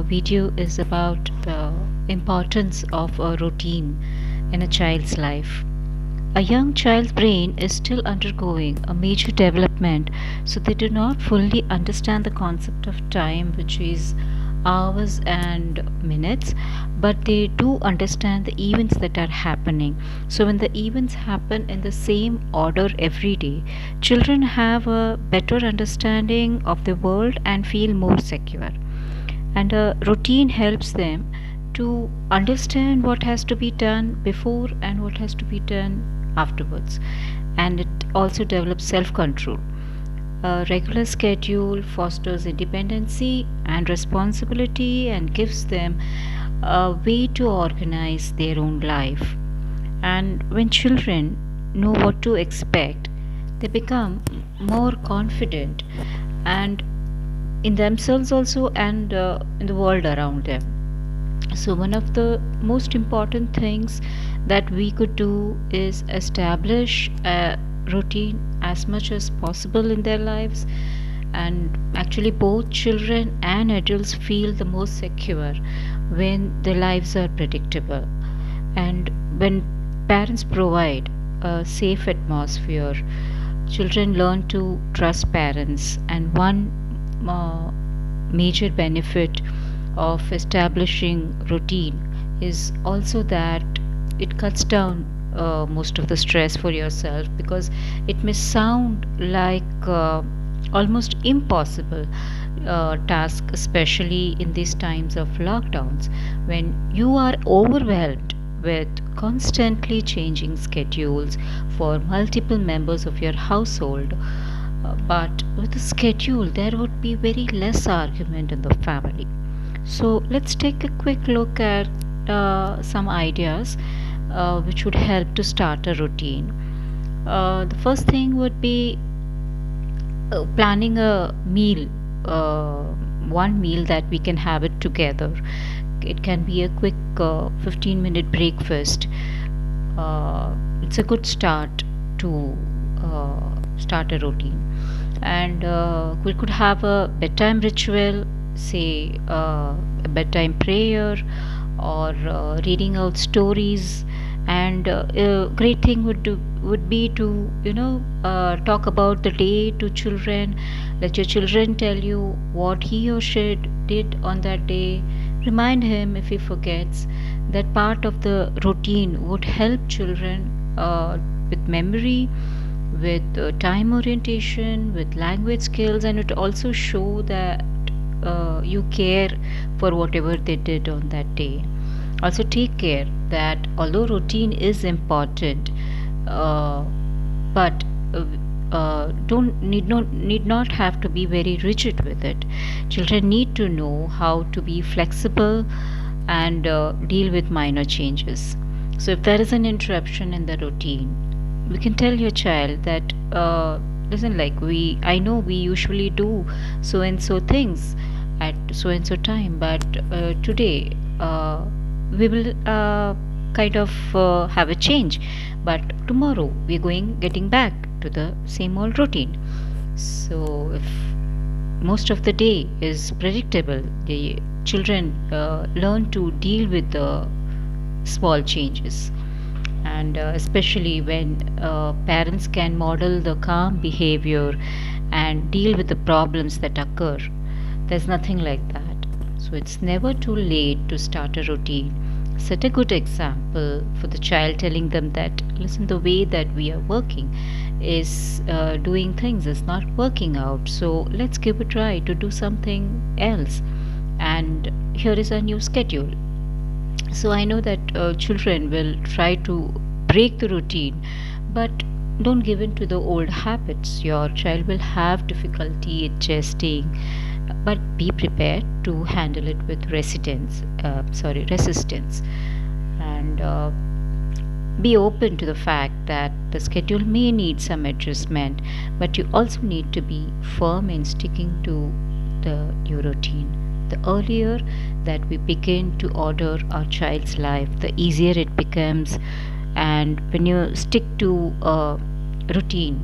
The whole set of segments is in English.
video is about the importance of a routine in a child's life. A young child's brain is still undergoing a major development, so they do not fully understand the concept of time, which is hours and minutes, but they do understand the events that are happening. So, when the events happen in the same order every day, children have a better understanding of the world and feel more secure. And a routine helps them to understand what has to be done before and what has to be done afterwards, and it also develops self control. A regular schedule fosters independency and responsibility and gives them a way to organize their own life. And when children know what to expect, they become more confident and in themselves also and in the world around them. So, one of the most important things that we could do is establish a routine as much as possible in their lives. And actually, both children and adults feel the most secure when their lives are predictable. And when parents provide a safe atmosphere, children learn to trust parents. And one uh, major benefit of establishing routine is also that it cuts down most of the stress for yourself, because it may sound like almost impossible task, especially in these times of lockdowns when you are overwhelmed with constantly changing schedules for multiple members of your household. But with a schedule, there would be very less argument in the family. So let's take a quick look at some ideas which would help to start a routine. The first thing would be planning a meal, uh, one meal that we can have it together. It can be a quick 15-minute breakfast. It's a good start to start a routine. And we could have a bedtime ritual, say a bedtime prayer or reading out stories. And a great thing would be to talk about the day to children. Let your children tell you what he or she did on that day. Remind him if he forgets. That part of the routine would help children with memory, with time orientation, with language skills, and it also show that you care for whatever they did on that day. Also, take care that although routine is important, uh, but don't need not have to be very rigid with it. Children need to know how to be flexible and deal with minor changes. So, if there is an interruption in the routine, we can tell your child that listen, like I know we usually do so and so things at so and so time, but today we will kind of have a change, but tomorrow we're going getting back to the same old routine. So if most of the day is predictable, the children learn to deal with the small changes. And especially when parents can model the calm behavior and deal with the problems that occur, there's nothing like that. So it's never too late to start a routine. Set a good example for the child, telling them that listen, the way that we are working is doing things is not working out, so let's give a try to do something else, and here is a new schedule. So I know that children will try to break the routine, but don't give in to the old habits. Your child will have difficulty adjusting, but be prepared to handle it with resistance, and be open to the fact that the schedule may need some adjustment, but you also need to be firm in sticking to the new routine. The earlier that we begin to order our child's life, the easier it becomes. And when you stick to a routine,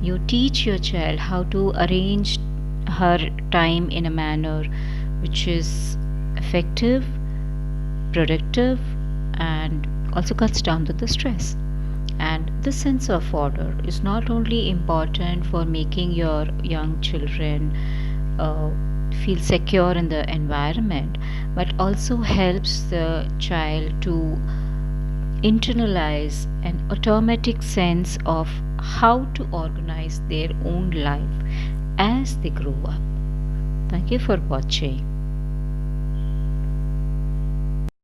you teach your child how to arrange her time in a manner which is effective, productive, and also cuts down with the stress. And this sense of order is not only important for making your young children uh, feel secure in the environment, but also helps the child to internalize an automatic sense of how to organize their own life as they grow up. Thank you for watching.